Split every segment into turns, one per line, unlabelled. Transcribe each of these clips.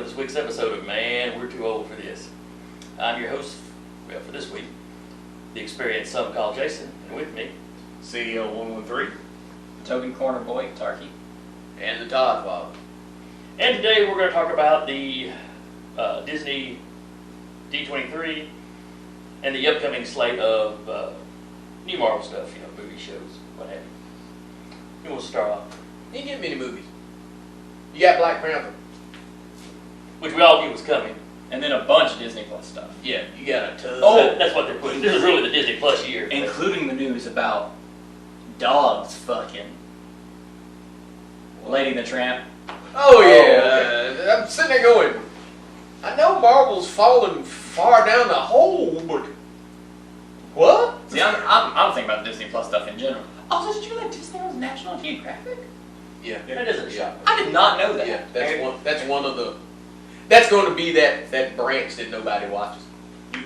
this week's episode of Man, We're Too Old for This. I'm your host, well, for this week, the experienced some call Jason, and with me,
CEO 113,
Token Corner Boy, Tarky,
and the Todd Father.
and today we're going to talk about the Disney D23 and the upcoming slate of new Marvel stuff, movie shows, what have you. Who wants to start off?
You didn't get many movies. You got Black Panther.
Which we all knew was coming.
and then a bunch of Disney Plus stuff,
Yeah, you got a ton.
That's what they're pushing. This is really the Disney Plus year.
including the news about dogs fucking Lady and the Tramp.
Oh yeah, I'm sitting there going, I know Marvel's fallen far down the hole, but what?
See, I'm thinking about Disney Plus stuff in general. Also, did you know that Disney owns National Geographic?
Yeah,
That isn't shocking.
I did not know that.
yeah. That's one of the. That's going to be that branch that nobody watches.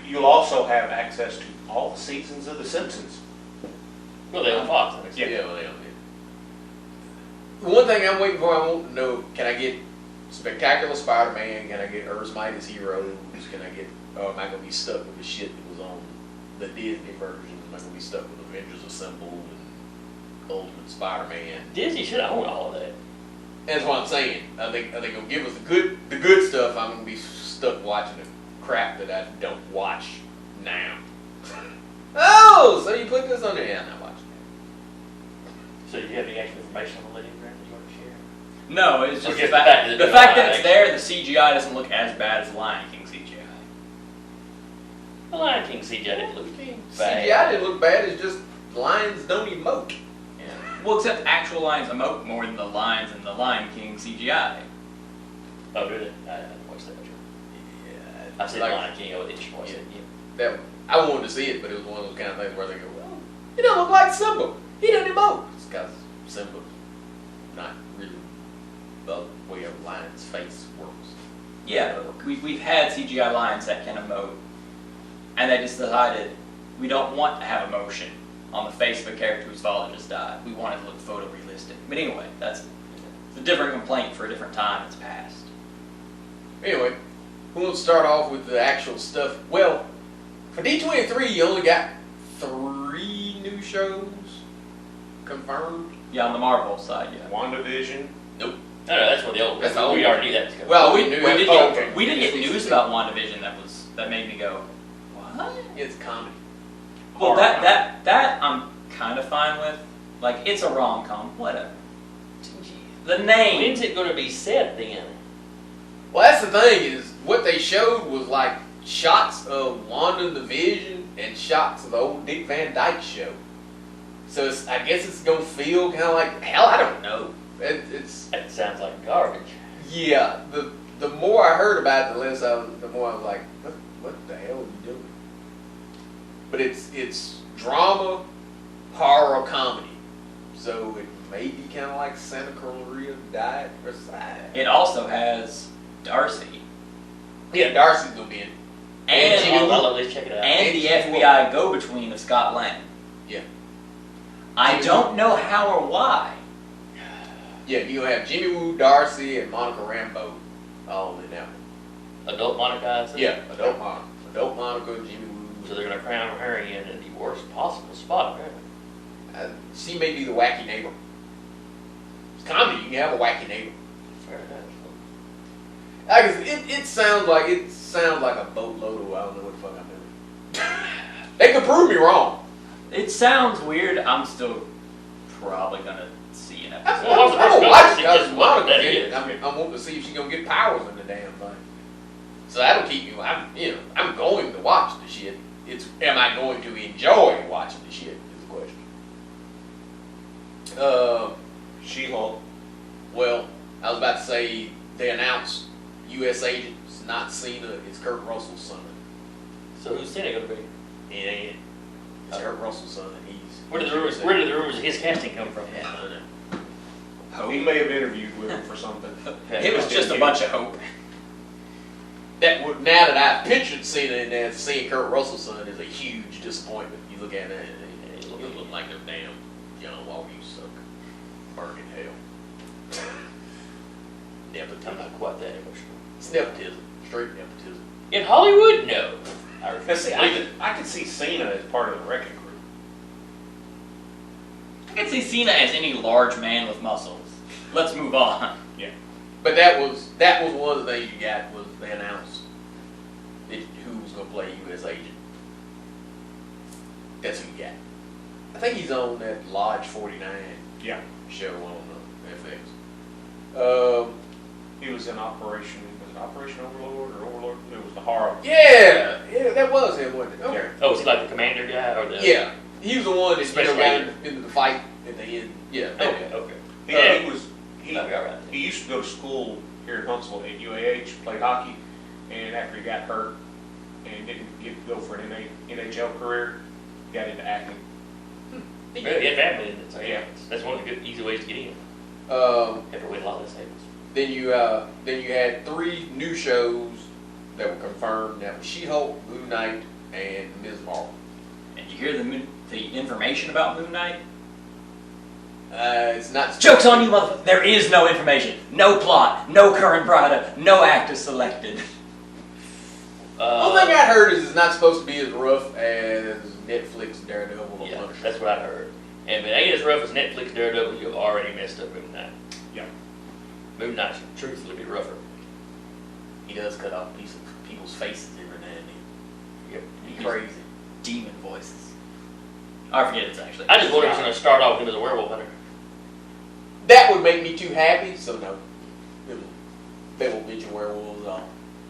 You'll also have access to all the seasons of The Simpsons.
Well, they own Fox. I
Yeah,
understand.
well, they don't need it. The one thing I'm waiting for, I want to know: can I get Spectacular Spider-Man? Can I get Earth's Mightiest Heroes? Can I get? Or am I going to be stuck with the shit that was on the Disney version? Am I going to be stuck with Avengers Assemble and Ultimate Spider-Man?
Disney should own all of that.
That's what I'm saying. I think they're gonna give us the good stuff. I'm gonna be stuck watching the crap that I don't watch now. Oh, so you put this on there? Yeah, I'm not watching it.
So do you have any extra information on the Lady Grant that you want to share?
No, it's
Or
just
just
the fact,
the
the fact that
fact
it's there, the CGI doesn't look as bad as Lion King CGI.
The Lion King CGI didn't look bad.
CGI didn't look bad. It's just lions don't emote.
Well, except actual lions emote more than the lions in the Lion King CGI.
Oh, did it? I didn't watch that much.
Yeah,
I said Lion King. I didn't watch it.
that. I wanted to see it, but it was one of those kind of things where they go, "Well, he don't look like Simba. He doesn't emote." It's because Simba's not really the way a lion's face works.
Yeah, we've had CGI lions that can emote, and they just decided we don't want to have emotion on the face of a character whose father just died. We want it to look photorealistic. But anyway, that's a different complaint for a different time. It's past.
Anyway, who wants to start off with the actual stuff? Well, for D23, you only got 3 new shows confirmed.
Yeah, on the Marvel side, yeah.
WandaVision.
No, that's what the old.
That's the old
we
one.
already knew that was coming.
Well, we knew
We
it.
did
Oh,
get,
okay.
we did get news about WandaVision that made me go, what?
It's comedy.
Well, that I'm kind of fine with. Like, it's a rom-com, whatever. The name.
When's it going to be set then?
Well, that's the thing is what they showed was like shots of Wanda the Vision and shots of the old Dick Van Dyke show. So I guess it's gonna feel kind of like hell. I don't know. It's
That sounds like garbage.
yeah. The more I heard about it, the more I was like, what the hell are you doing? But it's drama, horror, comedy. So it may be kind of like Santa Clarita Diet or Side.
It also has Darcy
Yeah, Darcy's gonna be in it.
and,
Jimmy Woo.
I'll let's check it out.
and the FBI go-between of Scott Lang.
Yeah.
I
Jimmy
don't
Woo.
know how or why.
Yeah, you're gonna have Jimmy Woo, Darcy, and Monica Rambeau all in that one.
Adult Monica. I said?
Yeah, adult Monica, Jimmy Woo.
So they're going to crown her in the worst possible spot, apparently.
She may be the wacky neighbor. It's comedy. You can have a wacky neighbor.
Fair enough.
I guess it sounds like a boatload of I don't know what the fuck I'm doing. They could prove me wrong.
It sounds weird. I'm still probably gonna see an episode.
Well, what's the first
I'm
one?
watching
Just
because
what
Monica's
that
in it.
is.
I'm wanting to see if she's gonna get powers in the damn thing. So that'll keep me. I'm going to watch the shit. Am I going to enjoy watching the shit? Is the question.
She-Hulk.
Well, I was about to say they announced U.S. agent. It's not Cena. It's Kurt Russell's son.
So who's Cena going to be?
It ain't. It's Kurt Russell's son, and he's.
Where did the rumors of his casting come from? Yeah, I don't know.
He may have interviewed with him for something.
It was just a bunch of hope.
Now that I've pictured Cena in there, seeing Kurt Russell's son is a huge disappointment. You look at it, and it look like a damn John Walker, you suck. Burn in hell.
I'm
Nepotism.
not quite that emotional.
It's nepotism. Straight nepotism.
In Hollywood, no. I
Now,
refuse
see,
to believe it.
I could see Cena as part of the wrecking crew.
I can see Cena as any large man with muscles. Let's move on.
But that was one of the things you got was they announced who was going to play U.S. agent. That's who you got. I think he's on that Lodge 49
Yeah.
show on FX.
He was in was it Operation Overlord or Overlord? It was the horror.
Yeah, that was him, wasn't it? Okay.
Oh, is he like the commander guy or the?
Yeah, he was the one that
Special
got
agent.
into the fight at the end. Yeah.
Okay. Okay.
Yeah, he
That'd be all right.
he used to go to school here in Huntsville at UAH, played hockey, and after he got hurt and didn't get to go for an NHL career, got into acting.
He had family in it, so
Yeah.
that's one of the good, easy ways to get in.
Um,
Have to win a lot of tables.
then you had 3 new shows that were confirmed. That was She-Hulk, Moon Knight, and Ms. Marvel.
And you hear the information about Moon Knight?
It's not.
Joke's on you, motherfucker. There is no information, no plot, no current product, no actor selected.
Only thing I heard is it's not supposed to be as rough as Netflix Daredevil or
Yeah,
Punisher.
that's what I heard. And if it ain't as rough as Netflix Daredevil, you've already messed up Moon Knight.
Yeah.
Moon Knight should truthfully be rougher.
He does cut off a piece of people's faces every now and then.
Yep.
Be crazy.
Demon voices. I forget it's actually.
I just wonder if it's going to start off with him as a werewolf hunter.
That would make me too happy, so no. They won't mention werewolves at all.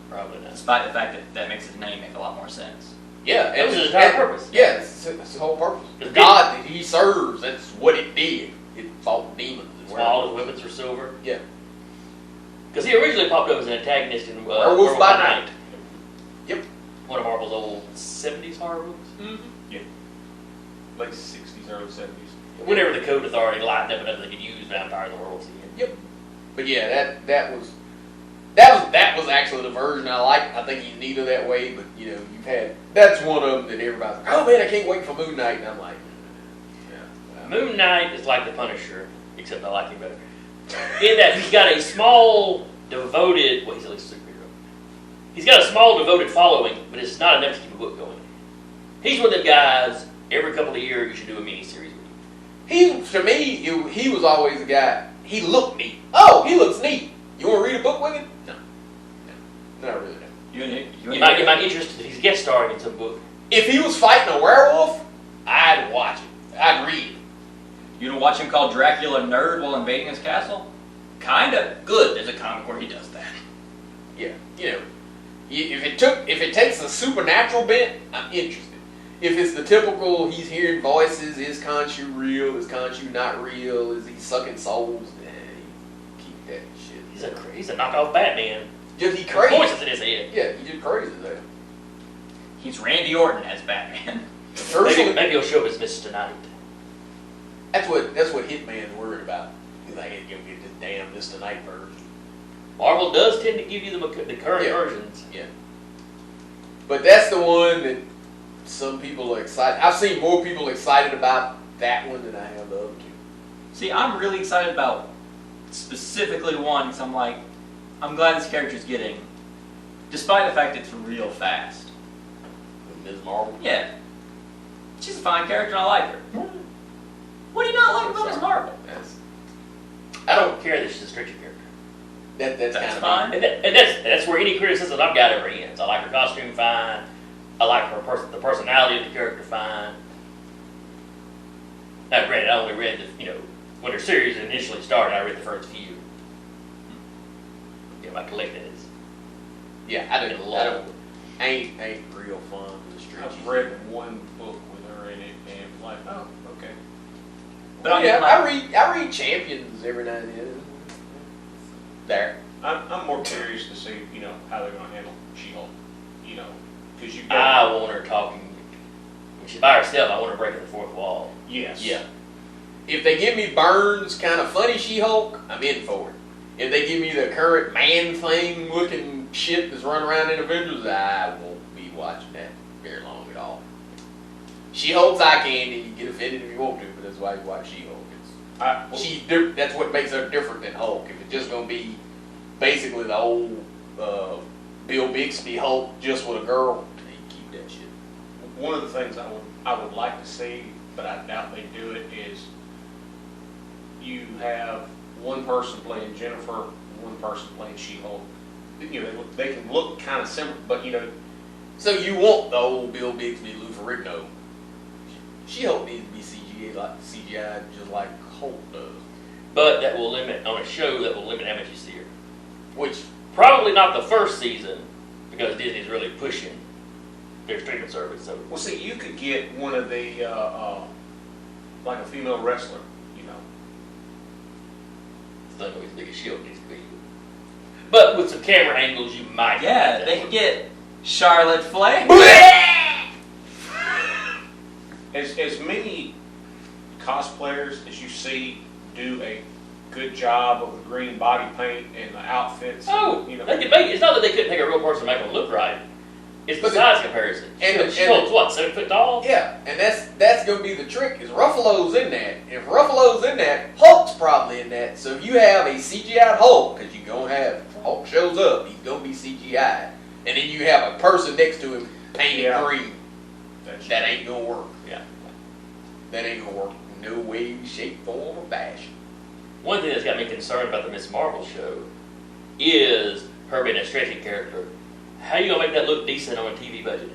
Probably not.
Despite the fact that that makes his name make a lot more sense.
Yeah,
That was his entire purpose.
Yeah, that's the whole purpose. The
It
God that he serves, that's what it did. It fought demons. and
All his
werewolves.
weapons were silver.
Yeah.
Because he originally popped up as an antagonist in
Werewolf by Night. Yep.
One of Marvel's old 70s horror movies.
Mm-hmm.
Late 60s, early 70s.
Whenever the Code Authority lightened up enough they could use vampires and werewolves again.
Yep. But yeah, that was actually the version I like. I think he's neater that way. But you've had that's one of them that everybody's like, oh man, I can't wait for Moon Knight, and I'm like, yeah.
Moon Knight is like the Punisher, except I like him better. In that he's got a small, devoted, well, he's at least a superhero. He's got a small, devoted following, but it's not enough to keep a book going. He's one of them guys, every couple of years you should do a miniseries with him.
To me, he was always the guy. He looked neat. Oh, he looks neat. You want to read a book with him? No, not really. No.
You might get interested if he's guest starring in some book.
If he was fighting a werewolf, I'd watch it. I'd read it.
You gonna watch him call Dracula nerd while invading his castle? Kinda. Good. There's a comic where he does that.
Yeah, if it takes a supernatural bent, I'm interested. If it's the typical, he's hearing voices, is Khonshu real, is Khonshu not real, is he sucking souls, keep that shit.
He's a knockoff Batman.
Just he
With
crazy.
voices in his head.
Yeah, he just crazy there.
He's Randy Orton as Batman.
Maybe he'll show up as Mr. Knight.
That's what Hitman's worried about. He's like, hey, give me this damn Mr. Knight version.
Marvel does tend to give you the current versions.
Yeah. But that's the one that some people are excited. I've seen more people excited about that one than I have the other two.
See, I'm really excited about specifically one because I'm glad this character's getting, despite the fact it's real fast.
Ms. Marvel.
Yeah. She's a fine character and I like her. What do you not like about Ms. Marvel?
I don't care that she's a stretchy character.
That's kind of
fine.
And that's where any criticism I've got ever ends. I like her costume fine. I like the personality of the character fine. Now, granted, I only read when her series initially started, I read the first few. Yeah, my collecting is.
Yeah, I don't. Ain't real fun with the street.
I've read one book with her in it, and like, oh, okay.
But
I read Champions every now and then. There.
I'm more curious to see, how they're going to handle She-Hulk, because you've
I
got.
want her talking. When she's by herself, I want her breaking the fourth wall.
Yes.
Yeah. If they give me Burns kind of funny She-Hulk, I'm in for it. If they give me the current man thing looking shit that's running around in Avengers, I won't be watching that very long at all. She-Hulk's eye candy. You get offended if you want to, but that's why you watch She-Hulk. That's what makes her different than Hulk. If it's just gonna be basically the old Bill Bixby Hulk just with a girl. They keep that shit.
One of the things I would like to see, but I doubt they do it, is you have one person playing Jennifer, one person playing She-Hulk. You know, they can look kind of similar, but you know,
So you want the old Bill Bixby, Lou Ferrigno. She-Hulk needs to be CGI just like Hulk does.
But that will limit, on a show, that will limit how much you see her.
Which,
Probably not the first season, because Disney's really pushing their streaming service. So
well, see, you could get one of the like a female wrestler, you know.
it's not always as big as Shield needs to be. But with some camera angles, you might.
Yeah, they can get Charlotte Flair.
As many cosplayers as you see do a good job of the green body paint and the outfits.
Oh,
you know,
they could make it. It's not that they couldn't take a real person and make them look right. It's the
But
size comparison.
and-
She-Hulk's what, 7 foot tall?
yeah, and that's gonna be the trick. Is Ruffalo's in that? If Ruffalo's in that, Hulk's probably in that. So if you have a CGI Hulk, because you're gonna have Hulk shows up, he's gonna be CGI, and then you have a person next to him painted
Yeah.
green. That ain't gonna work.
Yeah.
That ain't gonna work. No way, shape, form, or fashion.
One thing that's got me concerned about the Miss Marvel show is her being a stretching character. How you gonna make that look decent on a TV budget?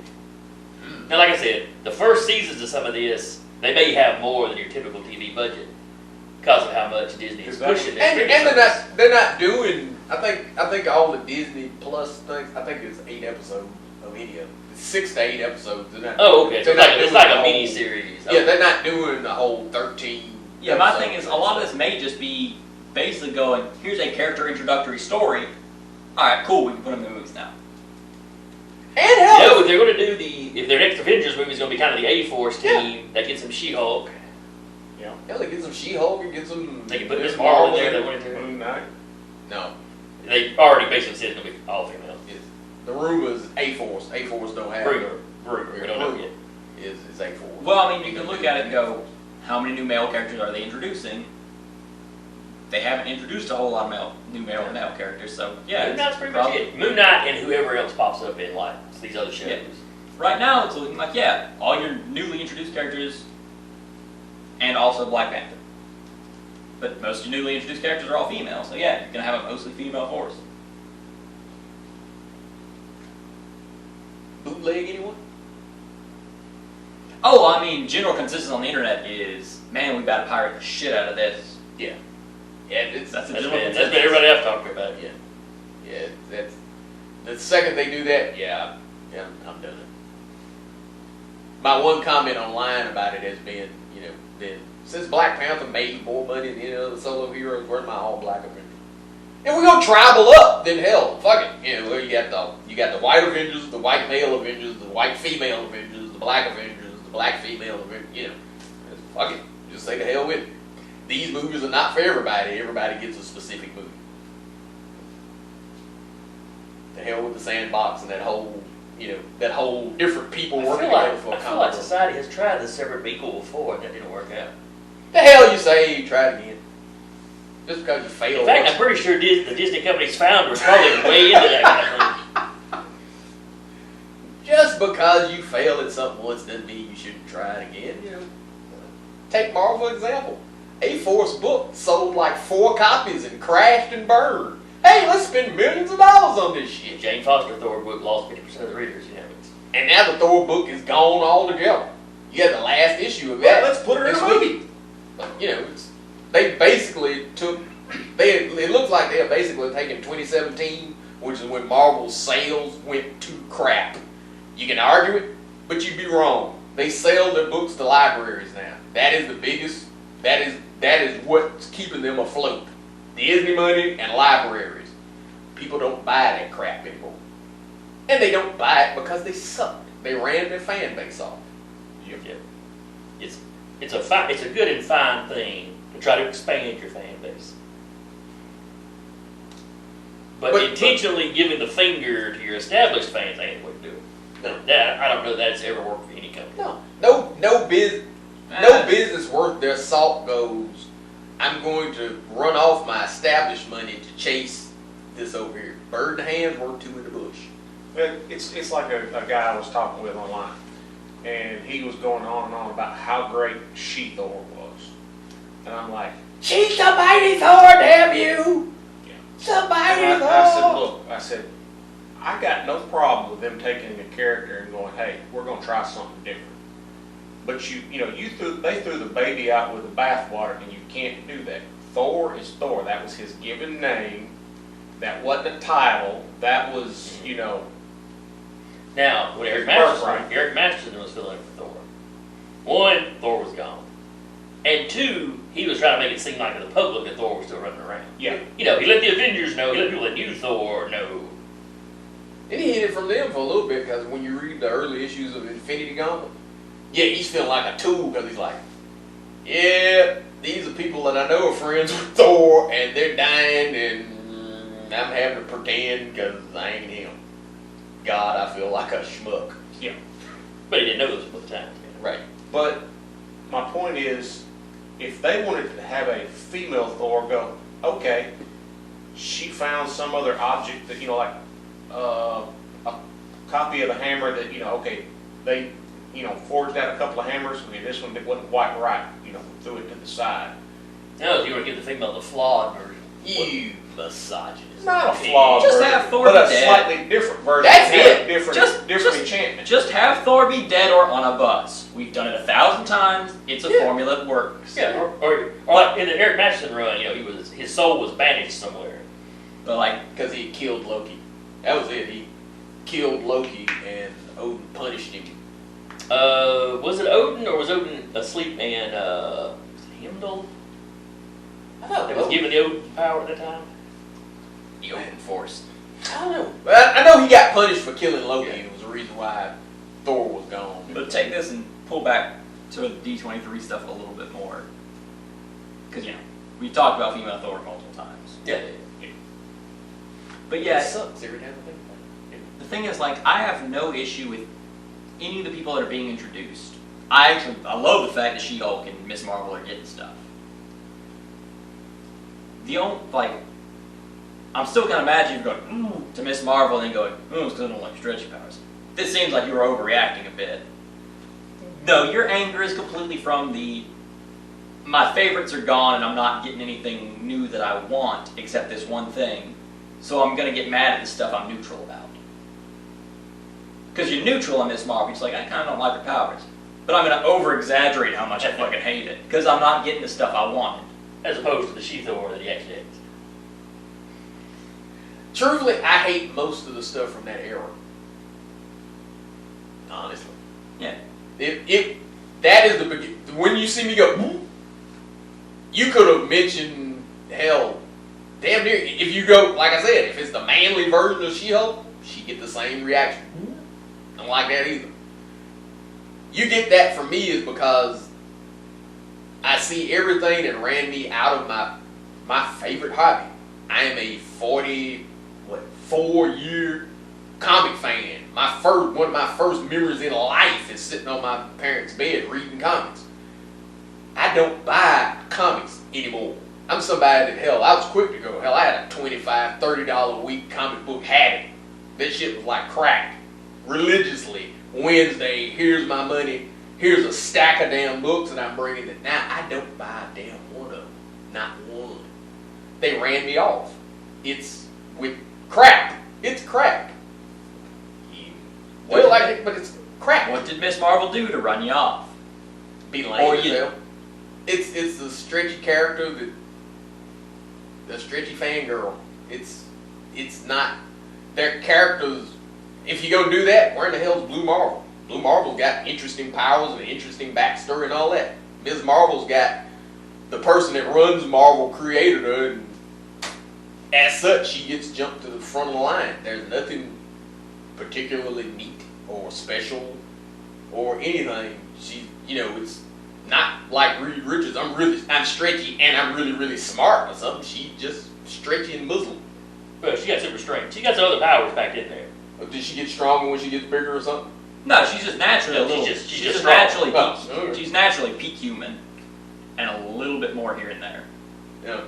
Now, like I said, the first seasons of some of this, they may have more than your typical TV budget because of how much Disney is pushing their
And
streaming
they're
service.
not doing. I think all the Disney Plus things. I think it's 8 episodes of any of them. It's 6 to 8 episodes. They're not.
Oh, okay. So
they're
it's like,
not
it's
doing
like
the
a
whole-
mini series.
Yeah, they're not doing the whole 13.
Yeah, my
episodes.
thing is, a lot of this may just be basically going, here's a character introductory story. Alright, cool, we can put them in the movies now.
And hell,
No, if they're going to do if their next Avengers movie is going to be kind of the A-Force team that gets some She-Hulk,
hell, they get some She-Hulk and get some.
they can put Miss Marvel in there. That
in.
went into
Moon Knight.
No,
They already basically said it's going to be all female.
the rumor is A-Force. A-Force don't have.
Rumor. We don't know yet.
Is A-Force.
Well, I mean, you can look at it and go, how many new male characters are they introducing? They haven't introduced a whole lot of new male characters, so yeah.
Moon Knight's pretty much
probably-
it. Moon Knight and whoever else pops up in like these other shows.
Yeah. Right now, it's looking like, yeah, all your newly introduced characters and also Black Panther. But most of your newly introduced characters are all female, so yeah, you're going to have a mostly female force.
Bootleg anyone?
Oh, I mean, general consensus on the internet is, man, we gotta pirate the shit out of this.
Yeah,
That's a
That's
general
been
consensus.
everybody else talking about it.
yeah. That's the second they do that. Yeah, I'm done. My one comment online about it has been, since Black Panther made more money than any other solo heroes, where's my all black Avengers? And we're gonna tribal up, then hell, fuck it. Well, you got the white Avengers, the white male Avengers, the white female Avengers, the black Avengers, the black female Avengers. Fuck it. Just say the hell with it. These movies are not for everybody. Everybody gets a specific movie. The hell with the sandbox and that whole different people working together for a
I feel
comic
like
book.
society has tried the separate but equal before and that didn't work out.
The hell you say you try it again? Just because you failed.
In fact, I'm pretty sure the Disney company's founders probably way into that kind of thing.
Just because you failed at something once doesn't mean you shouldn't try it again. Take Marvel for example. A-Force book sold like 4 copies and crashed and burned. Hey, let's spend millions of dollars on this shit.
Jane Foster Thor book lost 50% of the readers.
And now the Thor book is gone altogether. You got the last issue of that.
Let's put her in
this
a
week.
movie.
They basically took. It looks like they are basically taking 2017, which is when Marvel's sales went to crap. You can argue it, but you'd be wrong. They sell their books to libraries now. That is the biggest. That is what's keeping them afloat. Disney money and libraries. People don't buy that crap anymore, and they don't buy it because they sucked. They ran their fan base off.
Yeah. It's a good and fine thing to try to expand your fan base. But intentionally giving the finger to your established fans ain't the way to do it.
No.
I don't know that it's ever worked for any company.
No business worth their salt goes, I'm going to run off my established money to chase this over here. Bird in the hand, work two in the bush.
It's like a guy I was talking with online, and he was going on and on about how great She-Thor was. And I'm like,
She's the mighty Thor, damn you!
Yeah.
The mighty
and
Thor!
I said, look, I said, I got no problem with them taking a character and going, hey, we're going to try something different. But they threw the baby out with the bathwater, and you can't do that. Thor is Thor. That was his given name. That wasn't a title. That was,
Now, when Eric Masterson was filling in for Thor, one, Thor was gone. And two, he was trying to make it seem like to the public that Thor was still running around.
Yeah.
He let the Avengers know, he let people that knew Thor know.
And he hid it from them for a little bit, because when you read the early issues of Infinity Gauntlet, yeah, he's feeling like a tool, because he's like, yeah, these are people that I know are friends with Thor, and they're dying, and I'm having to pretend because I ain't him. God, I feel like a schmuck.
Yeah.
But he didn't know this at the time.
Right.
But my point is, if they wanted to have a female Thor go, okay, she found some other object that, like a copy of the hammer that, okay, they, forged out a couple of hammers. Okay, this one wasn't quite right. Threw it to the side.
No, you want to give the female the flawed version.
You misogynist.
Not a flawed
Just
version,
have Thor
but a
be dead.
slightly different version.
That's
Have
it.
Different enchantment.
Just have Thor be dead or on a bus. We've done it 1,000 times. It's a formula that works.
Yeah, or like in the Eric Masterson run, his soul was banished somewhere.
But like,
Because he killed Loki. That was it. He killed Loki, and Odin punished him.
Was it Odin, or was Odin asleep and was it Heimdall
I thought
that was given the Odin power at the time?
the Odin Force.
I don't know. But I know he got punished for killing Loki, and it was the reason why Thor was gone.
But take this and pull back to the D23 stuff a little bit more. Because, we've talked about female Thor multiple times.
Yeah.
But yeah,
It sucks every time I think about it.
the thing is, I have no issue with any of the people that are being introduced. I love the fact that She-Hulk and Miss Marvel are getting stuff. I'm still kind of mad at you going, ooh, to Miss Marvel and then going, ooh, it's because I don't like stretchy powers. This seems like you were overreacting a bit. No, your anger is completely from my favorites are gone and I'm not getting anything new that I want except this one thing. So I'm going to get mad at the stuff I'm neutral about. Because you're neutral on Miss Marvel. It's like, I kind of don't like her powers. But I'm going to over-exaggerate how much I fucking hate it. Because I'm not getting the stuff I wanted.
As opposed to the She-Thor that he actually is.
Truthfully, I hate most of the stuff from that era. Honestly.
Yeah.
That is the beginning. When you see me go, "Whoop," you could have mentioned, hell, damn near, if you go, like I said, if it's the manly version of She-Hulk, she get the same reaction. Don't like that either. You get that from me is because I see everything that ran me out of my favorite hobby. I am a 4-year comic fan. One of my first memories in life is sitting on my parents' bed reading comics. I don't buy comics anymore. I'm somebody that, hell, I was quick to go. Hell, I had a $25, $30 a week comic book habit. That shit was like crack. Religiously. Wednesday, here's my money. Here's a stack of damn books that I'm bringing it. Now, I don't buy a damn one of them. Not one. They ran me off. It's with crap. It's crack. Well, like it, but it's crap.
What did Miss Marvel do to run you off?
Be lame
Or
as
you-
hell. It's the stretchy character that the stretchy fangirl. It's not their characters. If you go do that, where in the hell's Blue Marvel? Blue Marvel's got interesting powers and an interesting backstory and all that. Ms. Marvel's got the person that runs Marvel created her, and as such, she gets jumped to the front of the line. There's nothing particularly neat or special or anything. It's not like Reed Richards. I'm stretchy and I'm really, really smart or something. She just stretchy and Muslim.
Well, she got super strength. She got some other powers back in there.
Or did she get stronger when she gets bigger or something?
No, she's just naturally
No,
a little.
she's
She's
just
just
strong.
naturally.
Oh,
She's naturally peak human, and a little bit more here and there.
Yeah.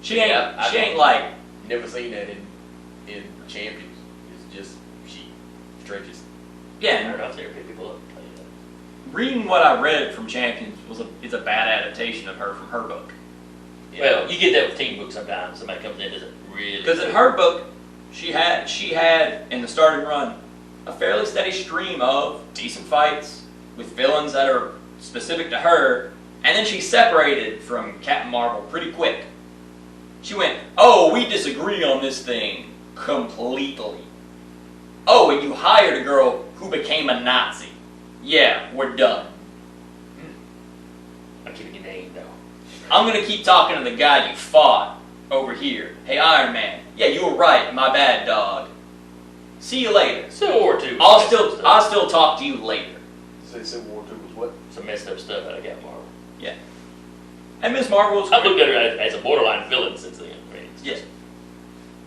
She
Yeah, I
ain't
don't-
like
Never seen that in in Champions is just she stretches.
Yeah,
I
and
don't know if they ever pick people up and play that.
reading what I read from Champions is a bad adaptation of her from her book.
Well, you get that with team books sometimes. Somebody comes in and doesn't really.
Because in her book, she had in the starting run a fairly steady stream of decent fights with villains that are specific to her, and then she separated from Captain Marvel pretty quick. She went, "Oh, we disagree on this thing completely. Oh, and you hired a girl who became a Nazi. Yeah, we're done.
I'm keeping your name though.
I'm gonna keep talking to the guy you fought over here. Hey, Iron Man. Yeah, you were right. My bad, dog. See you later.
Civil War II.
I'll still talk to you later."
So Civil War II was what?
Some messed up stuff out of Captain Marvel.
Yeah. And Miss Marvel was
I've looked at her as a borderline villain since then. I mean, it's
Yeah.
just-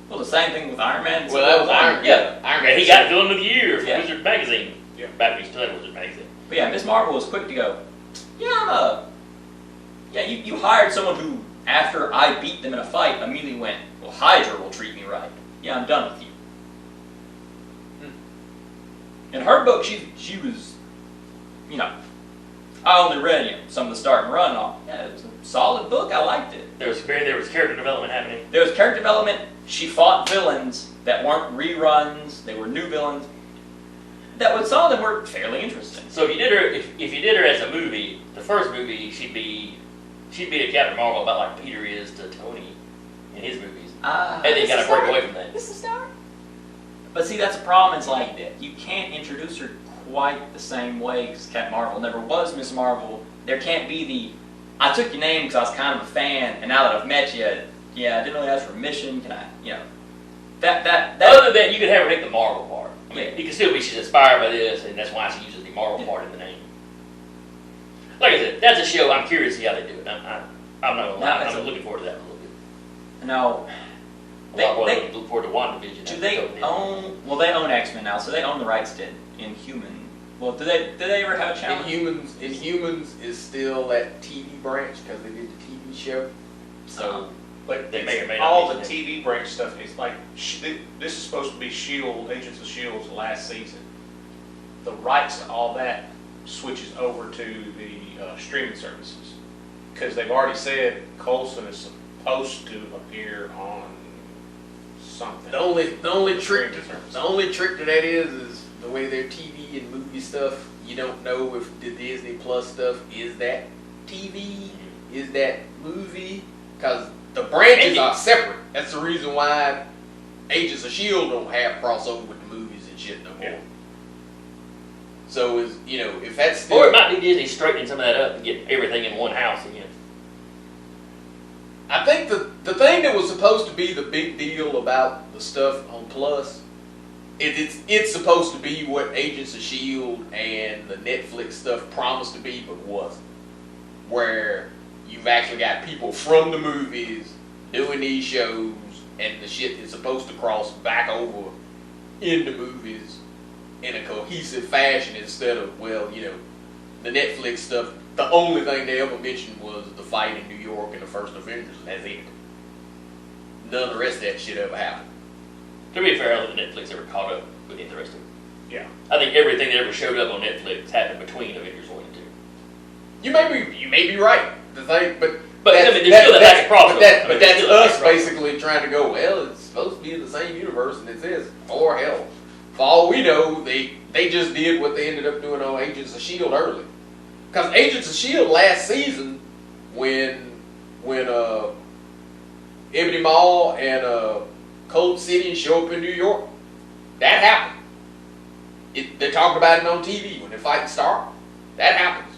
Well, the same thing with Iron Man.
Well, that was Iron Man.
Yeah.
Iron
Man,
Man.
he got Villain of the Year from
Yeah.
Wizard Magazine.
Yeah.
Back when he still had Wizard Magazine.
But yeah, Miss Marvel was quick to go, you hired someone who, after I beat them in a fight, immediately went, well, Hydra will treat me right. Yeah, I'm done with you. In her book, she was, I only read some of the start and run and all. Yeah, it was a solid book. I liked it.
There was character development happening.
There was character development. She fought villains that weren't reruns. They were new villains. Some of them were fairly interesting.
So if you did her, if you did her as a movie, the first movie she'd be a Captain Marvel about like Peter is to Tony in his movies, and then you gotta break away from that.
This is Star. But see, that's a problem. It's like you can't introduce her quite the same way because Captain Marvel never was Miss Marvel. There can't be the I took your name because I was kind of a fan, and now that I've met you, yeah, I didn't really ask for permission. Can I, that.
Other than you could have her take the Marvel part. I mean,
Yeah.
you can still be she's inspired by this, and that's why she uses the Marvel part in the name. Like I said, that's a show. I'm curious to see how they do it. I'm not gonna lie. I'm looking forward to that a little bit.
No.
A lot more looking forward to WandaVision.
Do they own? Well, they own X-Men now, so they own the rights to Inhuman. Well, did they ever have a challenge?
Inhumans is still that TV branch because they did the TV show. So,
But
They may or may not
all
be
the TV branch stuff, it's like, this is supposed to be S.H.I.E.L.D., Agents of S.H.I.E.L.D.'s last season. The rights to all that switches over to the streaming services. Because they've already said Coulson is supposed to appear on something.
the only trick
Streaming service.
to that is the way their TV and movie stuff. You don't know if the Disney Plus stuff is that TV, is that movie, because the branches are separate. That's the reason why Agents of S.H.I.E.L.D. don't have crossover with the movies and shit no more.
Yeah.
So if that's still,
Or it might be Disney straightening some of that up and get everything in one house again.
I think the thing that was supposed to be the big deal about the stuff on Plus, it's supposed to be what Agents of S.H.I.E.L.D. and the Netflix stuff promised to be, but wasn't. Where you've actually got people from the movies doing these shows, and the shit is supposed to cross back over into movies in a cohesive fashion instead of, the Netflix stuff. The only thing they ever mentioned was the fight in New York in the first Avengers, and that's it. None of the rest of that shit ever happened.
To be fair, I don't think Netflix ever caught up with the rest of it.
Yeah.
I think everything that ever showed up on Netflix happened between Avengers 1 and 2.
You may be right. The thing, but
I mean, there's still that crossover.
but that's us basically trying to go. Well, it's supposed to be in the same universe, and it says, or hell, for all we know, they just did what they ended up doing on Agents of S.H.I.E.L.D. early. Because Agents of S.H.I.E.L.D. last season, when Ebony Maw and Cold City show up in New York, that happened. They talked about it on TV when they fight Star. That happens.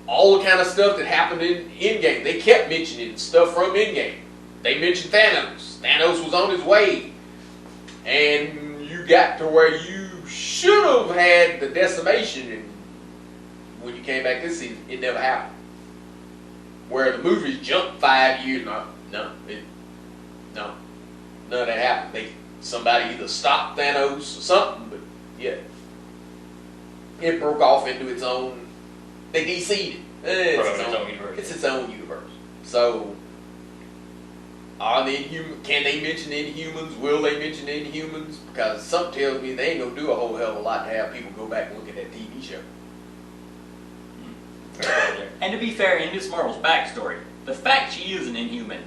All the kind of stuff that happened in Endgame, they kept mentioning stuff from Endgame. They mentioned Thanos. Thanos was on his way. And you got to where you should have had the decimation, and when you came back this season, it never happened. Where the movies jumped 5 years, none of that happened. Somebody either stopped Thanos or something, but yeah, it broke off into its own. They DC'd it. It's its own universe. So Are the Inhuman? Can they mention Inhumans? Will they mention Inhumans? Because something tells me they ain't gonna do a whole hell of a lot to have people go back and look at that TV show.
And to be fair, in Miss Marvel's backstory, the fact she is an Inhuman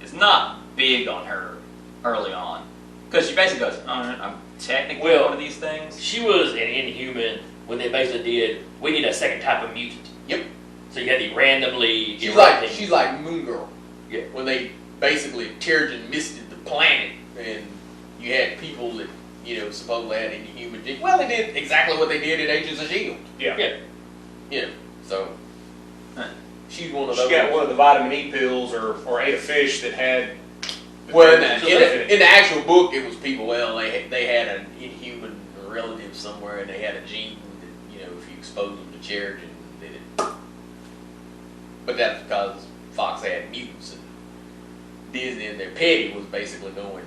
is not big on her early on. Because she basically goes, I'm technically one of these things.
She was an Inhuman when they basically did, we need a second type of mutant.
Yep.
So you had the randomly
She's like Moon Girl.
Yeah.
When they basically Terrigen misted the planet and you had people that, supposedly had Inhuman genes. Well, they did exactly what they did in Agents of S.H.I.E.L.D.
Yeah.
Yeah. So, she's one of those.
She got one of the vitamin E pills or ate a fish that had.
Well, in the actual book, it was people. Well, they had an Inhuman relative somewhere, and they had a gene that if you expose them to Terrigen, they didn't. But that's because Fox had mutants, and Disney and their petty was basically going,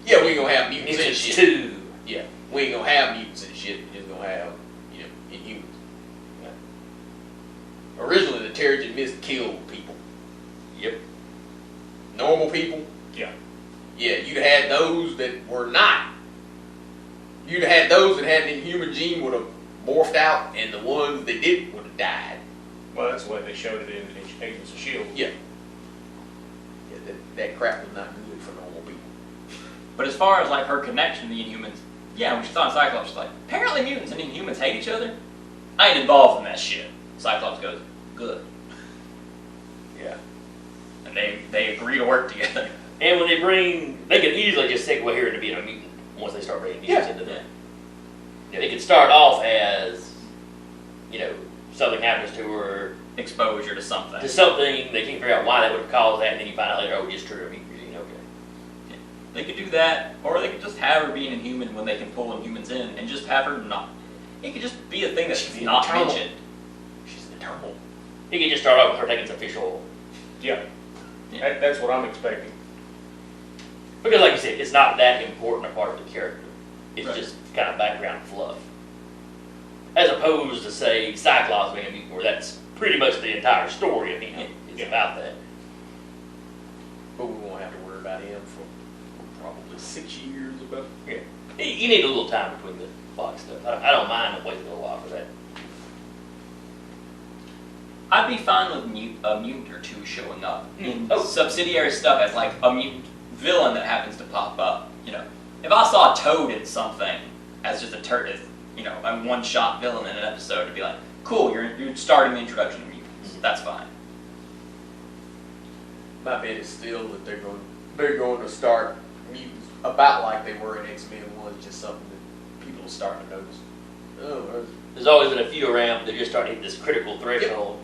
yeah, we ain't gonna have mutants and shit.
Too.
Yeah, we ain't gonna have mutants and shit. We're just gonna have Inhumans. Yeah. Originally, the Terrigen Mist killed people.
Yep.
Normal people.
Yeah.
Yeah, you'd had those that were not. You'd had those that had an Inhuman gene would have morphed out, and the ones that didn't would have died.
Well, that's the way they showed it in Agents of S.H.I.E.L.D.
Yeah. Yeah, that crap was not good for normal people.
But as far as like her connection to the Inhumans, yeah, when she saw Cyclops, she's like, apparently mutants and Inhumans hate each other. I ain't involved in that shit. Cyclops goes, good.
Yeah.
And they agree to work together.
And when they could easily just segue here into being a mutant once they start bringing mutants into them. Yeah, they could start off as, something happens to her,
Exposure to something.
they can't figure out why that would have caused that, and then you find out later, oh, just trigger a mutant gene, okay.
They could do that, or they could just have her be an Inhuman when they can pull Inhumans in, and just have her not. It could just be a thing that's
She's
not
eternal.
mentioned.
She's an eternal.
You could just start off with her taking some fish oil.
Yeah.
Yeah.
That's what I'm expecting.
Because like you said, it's not that important a part of the character. It's
Right.
just kind of background fluff. As opposed to, say, Cyclops being a mutant, where that's pretty much the entire story of him. It's
Yeah.
about that.
But we won't have to worry about him for probably 6 years about.
Yeah. You need a little time between the Fox stuff. I don't mind waiting a little while for that.
I'd be fine with a mutant or two showing up in
Oh.
subsidiary stuff as like a mutant villain that happens to pop up. If I saw a Toad in something as just a one-shot villain in an episode, to be like, cool, you're starting the introduction of mutants. That's fine.
My bet is still that they're going to start mutants about like they were in X-Men 1, just something that people are starting to notice. Oh,
There's always been a few around that just start hitting this critical threshold.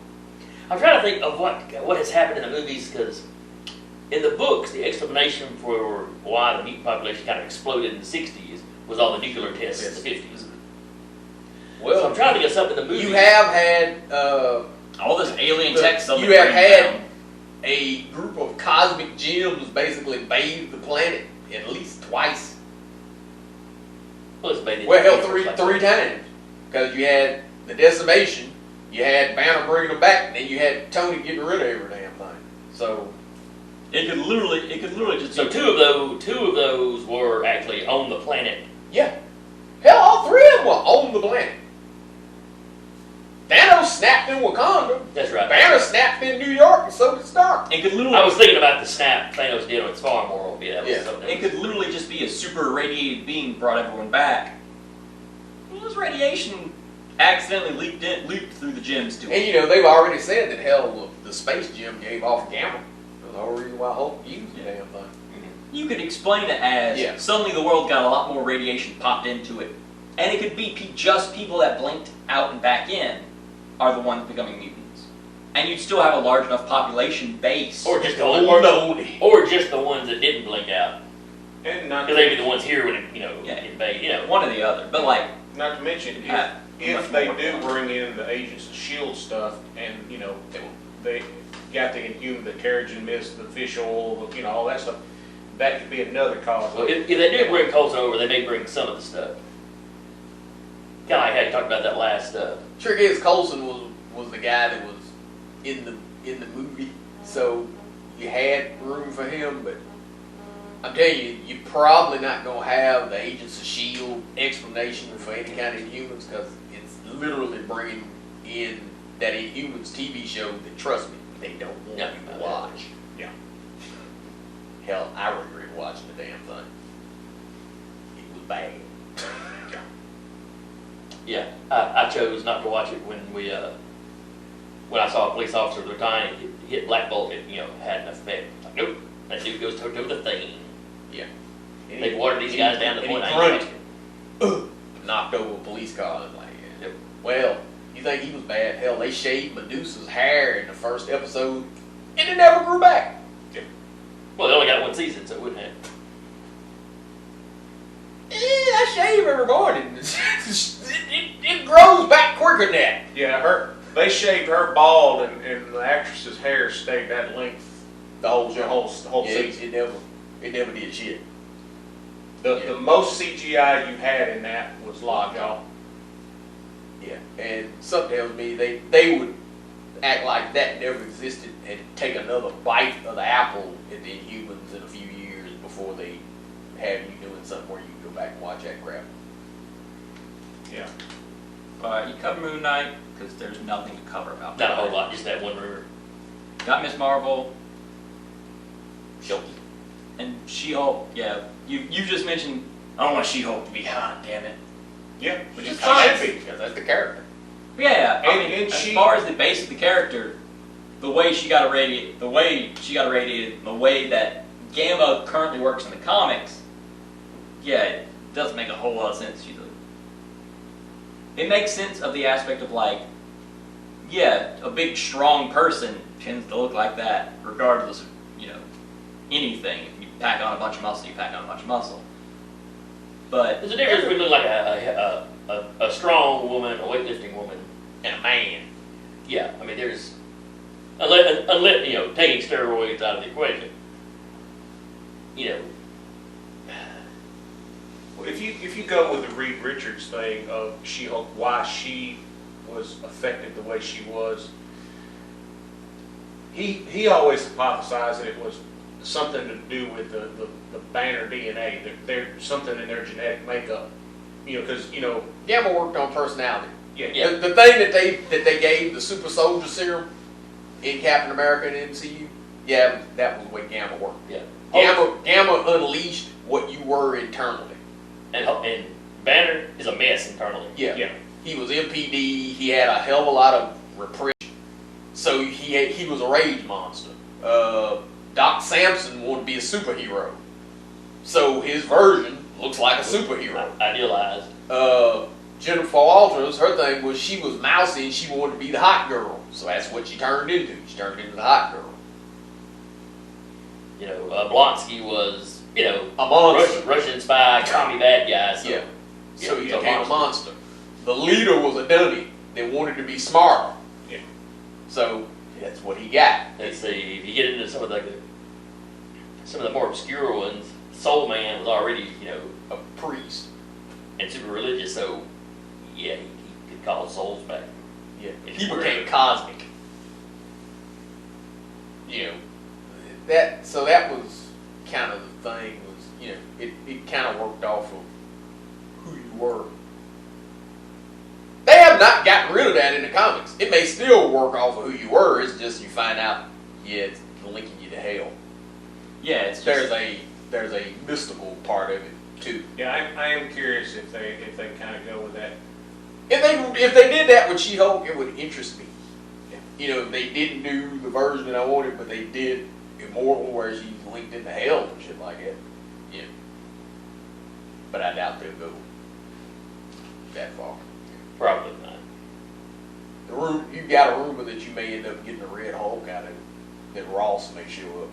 I'm trying to think of what has happened in the movies, because in the books, the explanation for why the mutant population kind of exploded in the 60s was all the nuclear tests in the 50s.
well,
So I'm trying to get something in the movies.
you have had
All this alien tech suddenly
you have
brings
had
down.
a group of cosmic gems basically bathe the planet at least twice.
Well, it's made it-
Well, hell, three times. Because you had the decimation, you had Banner bringing them back, and then you had Tony getting rid of every damn thing. So,
It could literally just
So
be
two of those were actually on the planet.
yeah. Hell, all three of them were on the planet. Thanos snapped in Wakanda.
That's right.
Banner snapped in New York, and so did Stark.
It could literally.
I was thinking about the snap Thanos did on its farm world. Yeah, that was
Yeah.
something.
It could literally just be a super irradiated being brought everyone back. Well, this radiation accidentally leaked through the gems to it.
And they've already said that hell, the space gem gave off gamma. That's the whole reason why Hulk used the damn thing.
You could explain it as
Yeah.
suddenly the world got a lot more radiation popped into it. And it could be just people that blinked out and back in are the ones becoming mutants. And you'd still have a large enough population base.
Or just the
Oh,
ones,
no.
or just the ones that didn't blink out,
And not
because they'd be the ones here when it,
Yeah.
invade.
One or the other. But like,
not to mention,
have
if
much
they
more
do
going.
bring in the Agents of S.H.I.E.L.D. stuff, and they got the Inhuman, the Terrigen Mist, the fish oil, all that stuff, that could be another cause.
Well, if they do bring Coulson over, they may bring some of the stuff. Kind of like how you talked about that last.
Trick is Coulson was the guy that was in the movie, so you had room for him, but I'm telling you, you're probably not gonna have the Agents of S.H.I.E.L.D. explanation for any kind of Inhumans, because it's literally bringing in that Inhumans TV show that, trust me, they don't want you to watch.
Yeah.
Hell, I regret watching the damn thing. It was bad.
Yeah, I chose not to watch it when I saw a police officer resign, hit Black Bolt, it, had an effect. Like, nope, that dude goes to the thing.
Yeah.
They've watered these guys down to the point I ain't
grunted.
watching.
Knocked over a police car and like, yeah.
Yep.
Well, you think he was bad? Hell, they shaved Medusa's hair in the first episode, and it never grew back.
Well, they only got one season, so it wouldn't have.
I shave every morning. It grows back quicker than that.
Yeah, they shaved her bald, and the actress's hair stayed that length
The whole
the
show.
whole
Yeah,
season.
it never did shit.
The most CGI you had in that was Lockjaw.
Yeah, and something tells me they would act like that never existed and take another bite of the apple at the Inhumans in a few years before they have you doing something where you can go back and watch that crap.
Yeah.
You cover Moon Knight because there's nothing to cover about.
Not a whole
Moon
lot, just that one rumor.
Knight. Got Miss Marvel
Show.
and She-Hulk. Yeah, you just mentioned. I don't want She-Hulk to be hot. Damn it.
Yeah,
Which
it
is fine.
should be.
Because that's the character.
Yeah, I
And-
mean,
and
as
she-
far as the base of the character, the way she got irradiated, the way that Gamma currently works in the comics, yeah, it doesn't make a whole lot of sense. It makes sense of the aspect of like, yeah, a big strong person tends to look like that, regardless of anything. If you pack on a bunch of muscle, you pack on a bunch of muscle. But
There's a difference between like a strong woman, a weightlifting woman, and a man. Yeah, I mean there's unless taking steroids out of the equation.
Well, if you go with the Reed Richards thing of She-Hulk, why she was affected the way she was, he always hypothesized that it was something to do with the Banner DNA. There's something in their genetic makeup, because
Gamma worked on personality.
yeah.
The thing that they gave the super soldier serum in Captain America and MCU, yeah, that was the way Gamma worked.
Yeah.
Gamma unleashed what you were internally.
And Banner is a mess internally.
Yeah.
He was MPD. He had a hell of a lot of repression. So he was a rage monster. Doc Samson wanted to be a superhero. So his version looks like a superhero.
Idealized.
Jennifer Walters, her thing was she was mousy and she wanted to be the hot girl. So that's what she turned into. She turned into the hot girl.
Blonsky was,
A monster.
Russian spy, commie bad guy. So,
Yeah. So he
he's a
became a monster. The leader was a dummy that wanted to be smarter.
Yeah.
So that's what he got.
Let's see, if you get into some of the more obscure ones, Soul Man was already,
A priest.
and super religious, so yeah, he could call souls back.
Yeah.
If
He
you were-
became cosmic. That was kind of the thing was, it kind of worked off of who you were. They have not gotten rid of that in the comics. It may still work off of who you were, it's just you find out, it's linking you to hell.
yeah, it's just,
There's a mystical part of it too.
Yeah, I am curious if they kind of go with that.
If they did that with She-Hulk, it would interest me. They didn't do the version that I wanted, but they did Immortal where she's linked into hell and shit like that. Yeah. But I doubt they'll go that far.
Probably not.
You got a rumor that you may end up getting a Red Hulk out of it, that Ross may show up.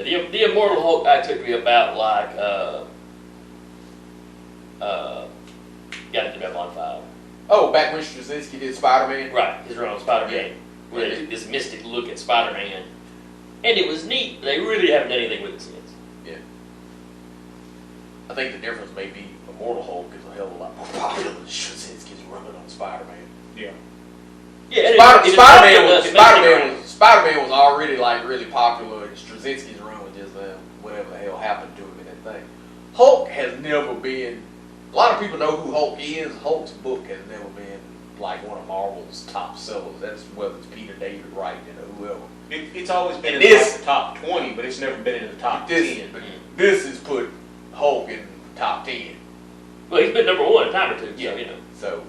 Yeah, the Immortal Hulk I took to be about like got into Babylon 5.
Oh, back when Straczynski did Spider-Man?
Right, his run on Spider-Man,
Yeah.
where they took this mystic look at Spider-Man, and it was neat. They really haven't done anything with it since.
Yeah. I think the difference may be Immortal Hulk is a hell of a lot more popular than Straczynski's running on Spider-Man.
Yeah.
Yeah,
Spider-Man was Spider-Man was already like really popular, and Straczynski's run was just whatever the hell happened to him in that thing. Hulk has never been. A lot of people know who Hulk is. Hulk's book has never been like one of Marvel's top sellers. That's whether it's Peter David Wright or whoever.
It's always been
And
in
this-
the top 20, but it's never been in the top
This
10.
this has put Hulk in the top 10.
Well, he's been number one a time or two,
Yeah.
so, you know.
So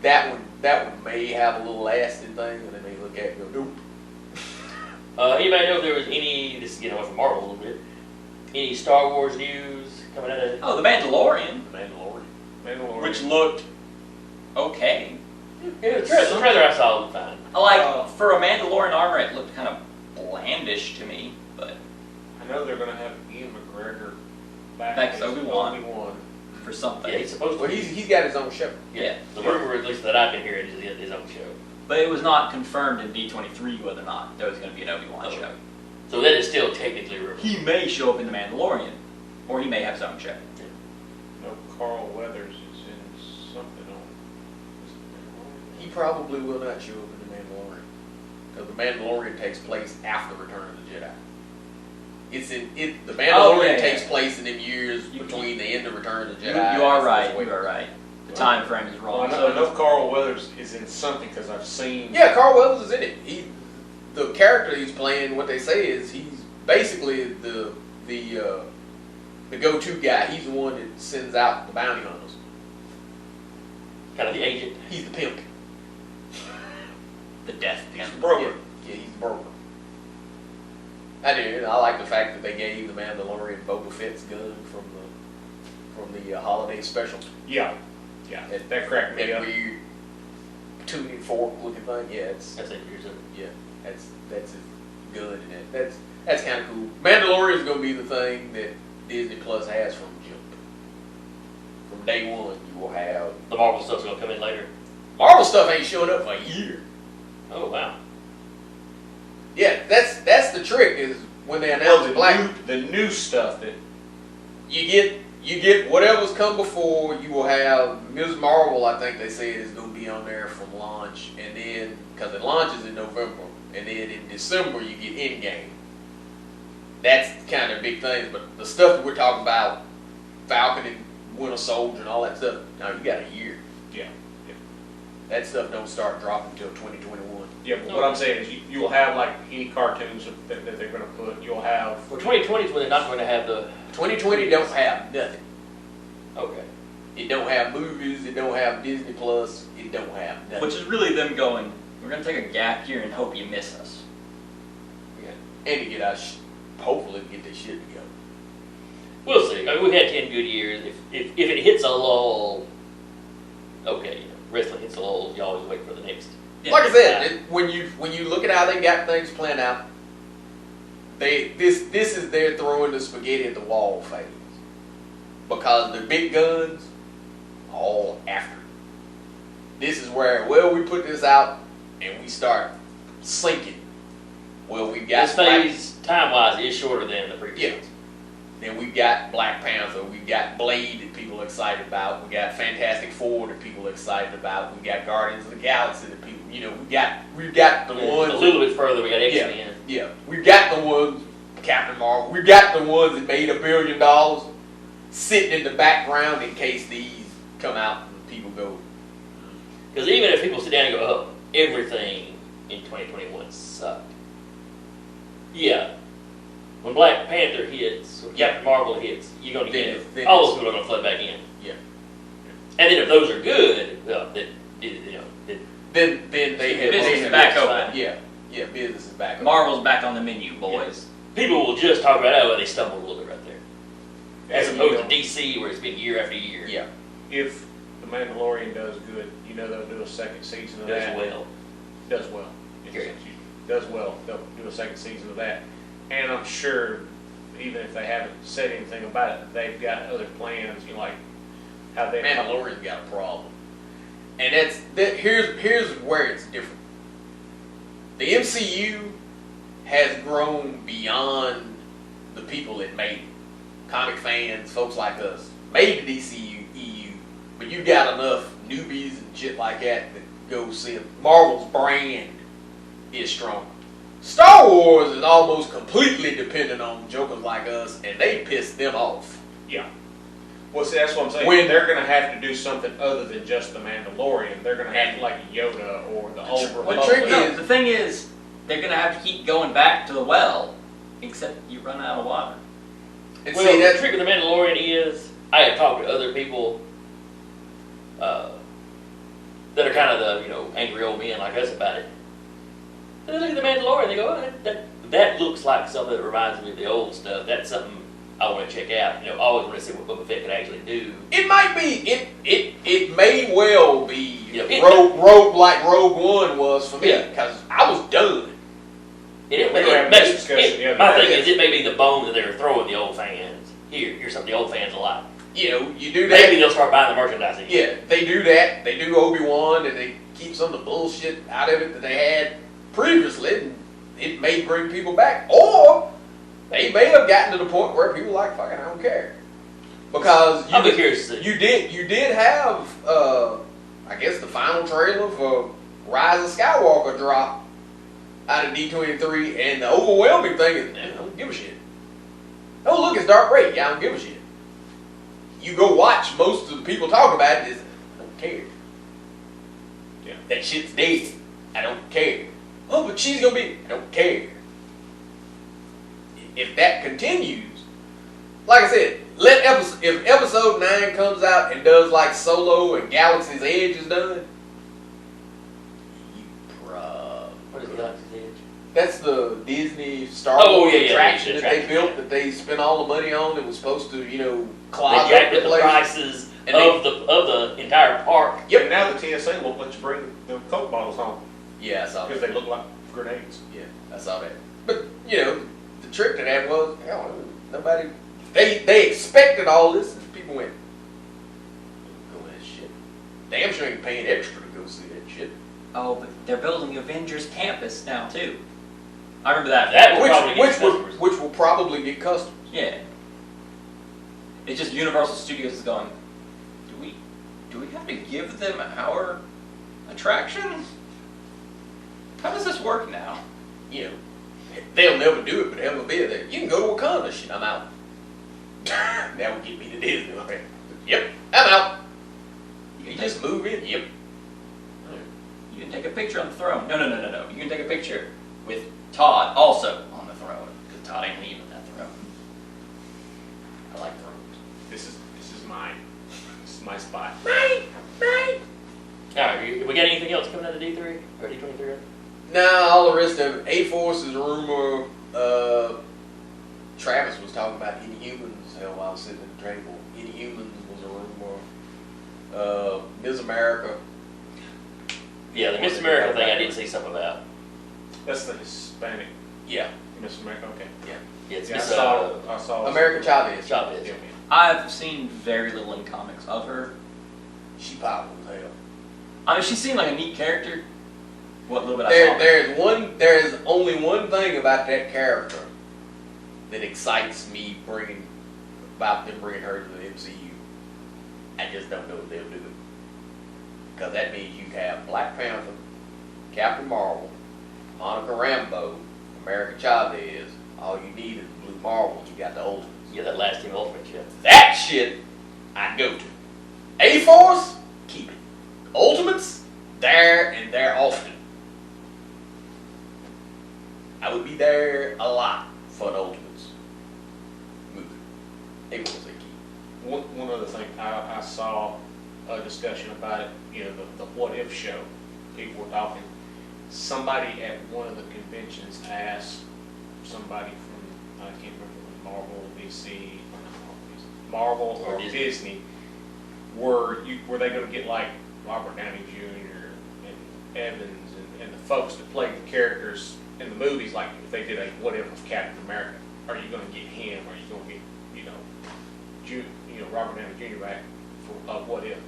that one may have a little lasting thing, and they may look at it and go, nope.
Anybody know if there was any, this is getting away from Marvel a little bit, any Star Wars news coming out of
Oh, the Mandalorian,
Mandalorian.
which looked okay.
Yeah, the trailer I saw was fine.
Like, for a Mandalorian armor, it looked kind of blandish to me, but
I know they're going to have Ian McGregor back
Back
as
as Obi-Wan.
Obi-Wan.
for something.
Yeah, he's supposed to.
Well, he's got his own show.
Yeah.
The rumor, at least that I've been hearing, is he has his own show.
But it was not confirmed in D23 whether or not there was going to be an Obi-Wan
Oh.
show.
So that is still technically rumor.
He may show up in The Mandalorian, or he may have his own show.
No, Carl Weathers is in something on. Is it
He probably will not show up in The Mandalorian. Because The Mandalorian takes place after Return of the Jedi. The Mandalorian takes place in them years between the end of Return of the
You
Jedi.
are right. You are right. The time frame is
Well,
wrong.
I know Carl Weathers is in something because I've seen.
Yeah, Carl Weathers is in it. The character he's playing, what they say is he's basically the go-to guy. He's the one that sends out the bounty hunters.
Kind of the agent.
He's the pimp.
The death
He's the
pimp.
broker.
Yeah, he's the broker. I do. I like the fact that they gave the Mandalorian Boba Fett's gun from the holiday special.
Yeah, that cracked me
That
up.
weird tuning fork looking thing. Yeah,
That's it. Here's it.
yeah, that's his gun, and that's kind of cool. Mandalorian is gonna be the thing that Disney Plus has from jump. From day one, you will have
The Marvel stuff's gonna come in later.
Marvel stuff ain't showing up for a year.
Oh wow.
Yeah, that's the trick is when they announce
the new stuff that
you get whatever's come before. You will have Ms. Marvel. I think they said is going to be on there from launch, and then because it launches in November, and then in December you get Endgame. That's kind of big things. But the stuff that we're talking about, Falcon and Winter Soldier and all that stuff. Now you got a year.
yeah.
That stuff don't start dropping until 2021.
Yeah, but what I'm saying is you'll have like any cartoons that they're going to put. You'll have.
Well, 2020 is when they're not going to have the.
2020 don't have nothing.
Okay.
It don't have movies. It don't have Disney Plus. It don't have nothing.
Which is really them going, we're going to take a gap here and hope you miss us.
And to get our hopefully get this shit together.
We'll see. I mean, we've had 10 good years. If it hits a lull, okay, you know, wrestling hits a lull, you always wait for the next.
Yeah.
Like I said, when you look at how they got things planned out, this is their throwing the spaghetti at the wall phase. Because the big guns, all after. This is where, well, we put this out and we start sinking. Well, we got
This phase, time-wise, is shorter than the previous
Yeah.
ones.
Then we got Black Panther, we got Blade that people are excited about, we got Fantastic Four that people are excited about, we got Guardians of the Galaxy that people, we've got the ones.
A little bit further, we got X-Men.
Yeah, we've got the ones, Captain Marvel, we've got the ones that made $1 billion sitting in the background in case these come out and people go.
Because even if people sit down and go, oh, everything in 2021 sucked. Yeah. When Black Panther hits, when Captain Marvel hits, you're going to get
Then
all those people are going to flood back in.
Yeah.
And then if those are good, well, then
Then they have
Business is back open.
Yeah, business is back open.
Marvel's back on the menu, boys.
people will just talk about, oh, they stumbled a little bit right there. As
And,
opposed
you know,
to DC, where it's been year after year.
Yeah.
if The Mandalorian does good, they'll do a second season of
Does
that.
well.
Does well.
Period.
Does well. They'll do a second season of that. And I'm sure, even if they haven't said anything about it, they've got other plans, like how they.
Mandalorian's got a problem, and here's where it's different. The MCU has grown beyond the people that made it. Comic fans, folks like us, made the DCU, EU, but you got enough newbies and shit like that go see it. Marvel's brand is stronger. Star Wars is almost completely dependent on jokers like us, and they piss them off.
Yeah. Well, see, that's what I'm saying.
When-
They're going to have to do something other than just the Mandalorian. They're going to have to like Yoda or the Old Republic.
trick
No,
is-
the thing is, they're gonna have to keep going back to the well, except you run out of water.
And
Well,
see,
the
that's
trick with the Mandalorian is I have talked to other people that are kind of the angry old men like us about it. And they look at the Mandalorian, they go, oh, that looks like something that reminds me of the old stuff. That's something I want to check out. I always want to see what Boba Fett could actually do.
it might be. It may well be
Yeah,
like Rogue One was for me,
Yeah.
because I was done.
And it,
We were
it
having
makes-
this discussion the other
my
day.
thing is, it may be the bone that they were throwing the old fans. Here's something the old fans like.
You do that.
Maybe they'll start buying the merchandise again.
Yeah, they do that. They do Obi-Wan, and they keep some of the bullshit out of it that they had previously, and it may bring people back. Or they may have gotten to the point where people like, fucking, I don't care. Because
I'll be curious to see.
you did have, I guess, the final trailer for Rise of Skywalker drop out of D23, and the overwhelming thing is, I don't give a shit. Oh, look, it's Dark Ray. Yeah, I don't give a shit. You go watch, most of the people talk about it is, I don't care.
Yeah.
That shit's dead. I don't care. Oh, but she's gonna be, I don't care. If that continues, like I said, if episode 9 comes out and does like Solo and Galaxy's Edge is done, you
What is Galaxy's Edge?
that's the Disney Star
Oh,
Wars
yeah, yeah,
attraction
the
that they
attraction,
built,
yeah.
that they spent all the money on. That was supposed to,
They
clog up
jacked
the
up the
place.
prices
And
of the entire park.
Yep.
And now the TSA won't let you bring the Coke bottles home
Yeah, I saw
because
that.
they look like grenades.
Yeah, I saw that. But the trick to that was, hell, nobody. They expected all this, and people went, "Go that shit." Damn sure ain't paying extra to go see that shit.
Oh, but they're building the Avengers campus now too. I remember that.
That will probably get customers.
Which will probably get customers.
Yeah. It's just Universal Studios is going, do we have to give them our attraction? How does this work now?
They'll never do it, but hell, they'll be there. You can go to Wakanda. Shit, I'm out. That would get me to Disney. Yep, I'm out.
You
You
can
just move in. Yep.
You can take a picture on the throne. No. You can take a picture with Todd also on the throne. Because Todd ain't leaving that throne. I like thrones.
This is mine. This is my spot.
Right.
Alright, we got anything else coming out of D3? Or D23?
Nah, all the rest of it. A-Force is a rumor. Travis was talking about Inhumans. Hell, while I was sitting at the table. Inhumans was a rumor. Ms. America.
Yeah, the Miss America thing I did see something about.
That's the Hispanic
Yeah.
Miss America. Okay.
Yeah, it's
Yeah, I
Miss
saw.
American Chavez.
Chavez.
Yeah.
I've seen very little in comics of her.
She powerful as hell.
I mean, she seemed like a neat character. What little bit I saw.
There's only one thing about that character that excites me about them bringing her to the MCU. I just don't know if they'll do it. Because that means you have Black Panther, Captain Marvel, Monica Rambeau, America Chavez. All you need is the Blue Marvels. You got the Ultimates.
Yeah, that last Team Ultimate shit.
That shit, I'd go to. A-Force, keep it. Ultimates, there and there often. I would be there a lot for the Ultimates movie. A-Force, they keep.
One other thing, I saw a discussion about it. The What If show. People were talking. Somebody at one of the conventions asked somebody from, I can't remember, Marvel, DC, Marvel or Disney, were they going to get like Robert Downey Jr. and Evans and the folks that played the characters in the movies, like if they did a What If of Captain America, are you going to get him? Are you going to get Robert Downey Jr. back for What If?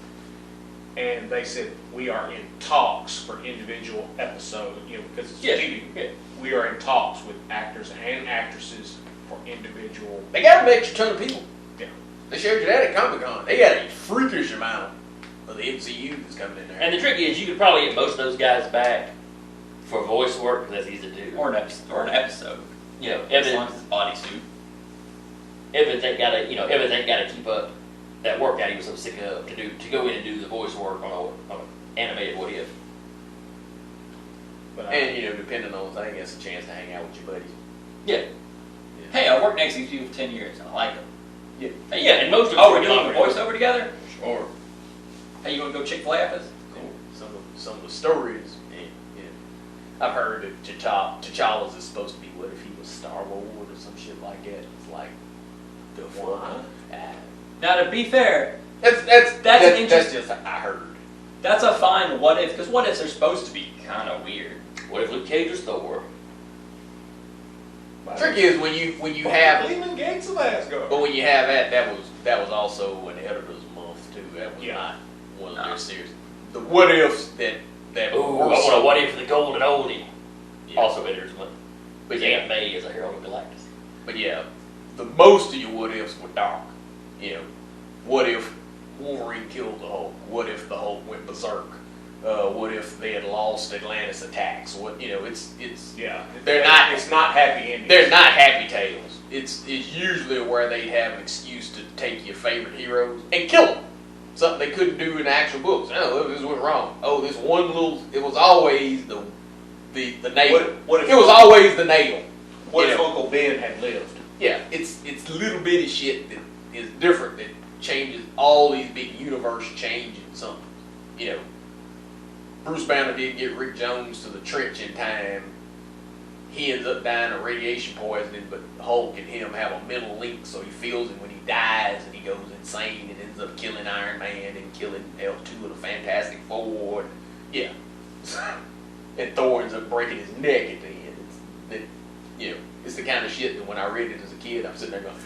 And they said we are in talks for individual episodes, because it's TV.
Yeah.
We are in talks with actors and actresses for individual.
They got an extra ton of people.
Yeah.
They showed you that at Comic-Con. They got a freakish amount of the MCU that's coming in there.
And the trick is, you could probably get most of those guys back for voice work, that's easy to do.
Or an episode.
You know,
As
Evan,
long as it's bodysuit.
Evans ain't gotta keep up that workout he was so sick of to go in and do the voice work on an animated What If.
But
And, depending on the thing, it's a chance to hang out with your buddies.
Yeah.
Hey, I worked next to you for 10 years and I like it.
Yeah.
Hey, yeah, and most of
Oh, we're
them
doing the
are
voiceover together?
Sure.
Hey, you want to go Chick-fil-A after this?
Cool. Some of the stories, I've heard that T'Challa's is supposed to be what if he was Star Wars or some shit like that. It's like, the fuck?
Now, to be fair,
That's
an interest-
just I heard.
that's a fine what if, because what ifs are supposed to be kind of weird.
What if Luke Cage was Thor?
The trick is when you have,
Leland Gates of Asgard.
but when you have that was also an editor's month too. That was
Yeah.
not one of their series. The what ifs that
Ooh, I want a What If the Golden Oldie.
Yeah.
Also Editor's Month.
But
Aunt
yeah,
May is a Herald of Galactus.
but yeah, the most of your what ifs were dark. What if Wolverine killed the Hulk? What if the Hulk went berserk? What if they had lost Atlantis attacks?
Yeah.
They're not-
It's not happy endings.
They're not happy tales. It's usually where they have an excuse to take your favorite heroes and kill them. Something they couldn't do in the actual books. Oh, this went wrong. Oh, this one little. It was always the nail.
What if
It was always the nail.
What
you
if
know.
Uncle Ben had lived?
Yeah, it's little bitty shit that is different that changes all these big universe changing something. Bruce Banner didn't get Rick Jones to the trench in time. He ends up dying of radiation poisoning, but Hulk and him have a mental link, so he feels it when he dies, and he goes insane and ends up killing Iron Man and killing L2 of the Fantastic Four. And, yeah. And Thor ends up breaking his neck at the end. It's the kind of shit that when I read it as a kid, I'm sitting there going,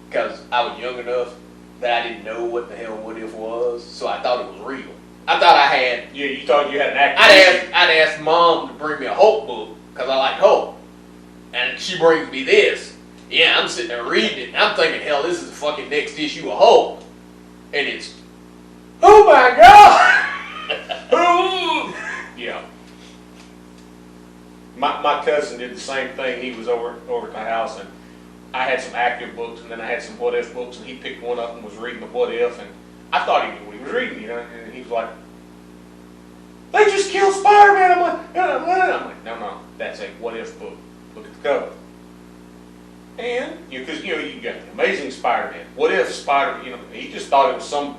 because I was young enough that I didn't know what the hell What If was, so I thought it was real. I thought I had.
Yeah, you thought you had an actor.
I'd ask Mom to bring me a Hulk book because I like Hulk, and she brings me this. Yeah, I'm sitting there reading it, and I'm thinking, hell, this is the fucking next issue of Hulk, and it's, oh my god!
Yeah. My cousin did the same thing. He was over at my house, and I had some active books, and then I had some What If books, and he picked one up and was reading the What If, and I thought he knew what he was reading, and he was like, they just killed Spider-Man. I'm like, no, that's a What If book. Look at the cover. And, because, you got the Amazing Spider-Man. What if he just thought it was some,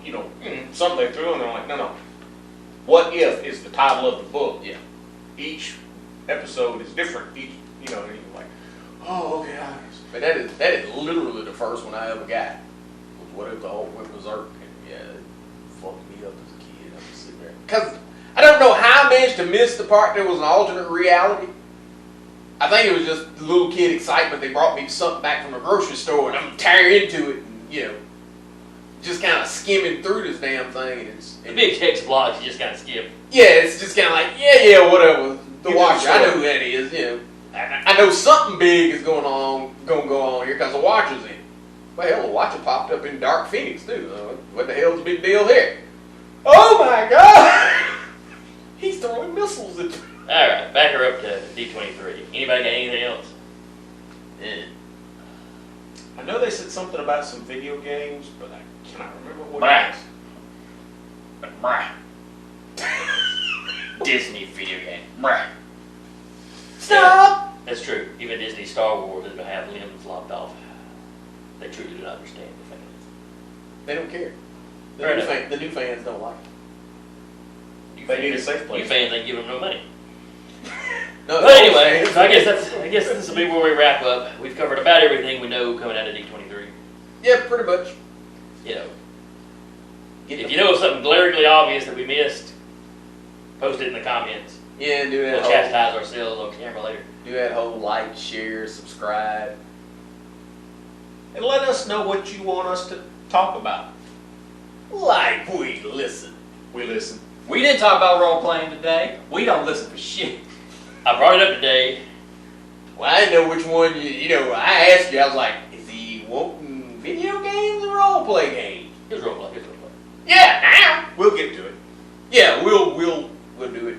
something they threw in there. I'm like, no. What If is the title of the book.
Yeah.
Each episode is different. And you're like, oh, okay.
But that is literally the first one I ever got. Was What If the Hulk went berserk? And yeah, it fucked me up as a kid. I'm just sitting there. Because I don't know how I managed to miss the part there was an alternate reality. I think it was just the little kid excitement. They brought me something back from the grocery store, and I'm tearing into it, and just kind of skimming through this damn thing. And
The big text blocks, you just kind of skip.
yeah, it's just kind of like yeah, whatever. The
You know,
Watcher, I
sure.
know who that is. I know something big is gonna go on here because the Watcher's in it. Well, hell, the Watcher popped up in Dark Phoenix too. What the hell's the big deal here? Oh my God! He's throwing missiles at.
Alright, back her up to D23. Anybody got anything else?
I know they said something about some video games, but I cannot remember what
Brah.
it
Brah. Disney video game. Brah.
Stop!
That's true. Even Disney Star Wars is going to have limbs lopped off. They truly do not understand the fans.
They don't care.
Fair enough.
The new fans don't like it.
You
They need a
fans-
safe place.
You fans ain't giving them no money.
No,
But anyway, so I guess this will be where we wrap up. We've covered about everything we know coming out of D23.
yeah, pretty much.
If you know of something glaringly obvious that we missed, post it in the comments.
Yeah, do
We'll
that. Whole,
chastise ourselves on camera later.
do that whole like, share, subscribe.
And let us know what you want us to talk about.
Like we listen.
We listen.
We didn't talk about role playing today. We don't listen for shit.
I brought it up today.
Well, I didn't know which one. I asked you. I was like, is he wanting video games or role play games?
It was roleplay.
Yeah, now.
We'll get to it.
Yeah, we'll do it.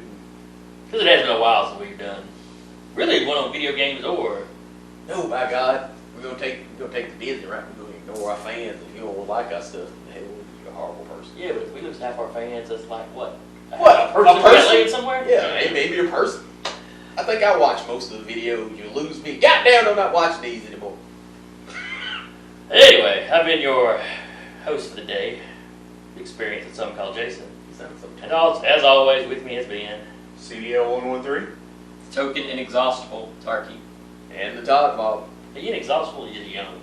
Because it has been a while since we've done really one on video games or.
No, by God, we're gonna take the Disney, right? We're gonna ignore our fans. If you don't like our stuff, hell, you're a horrible person.
Yeah, but if we lose half our fans, that's like what?
What?
A person
A person?
laid somewhere?
Yeah, maybe a person. I think I watch most of the videos. You lose me. Goddamn, I'm not watching these anymore.
Anyway, I've been your host for the day. The experience that some call Jason.
You sound so
And as always, with me has been.
CDL 113.
Token inexhaustible, Tarky.
And the Todd Bob.
Are you inexhaustible or are you young?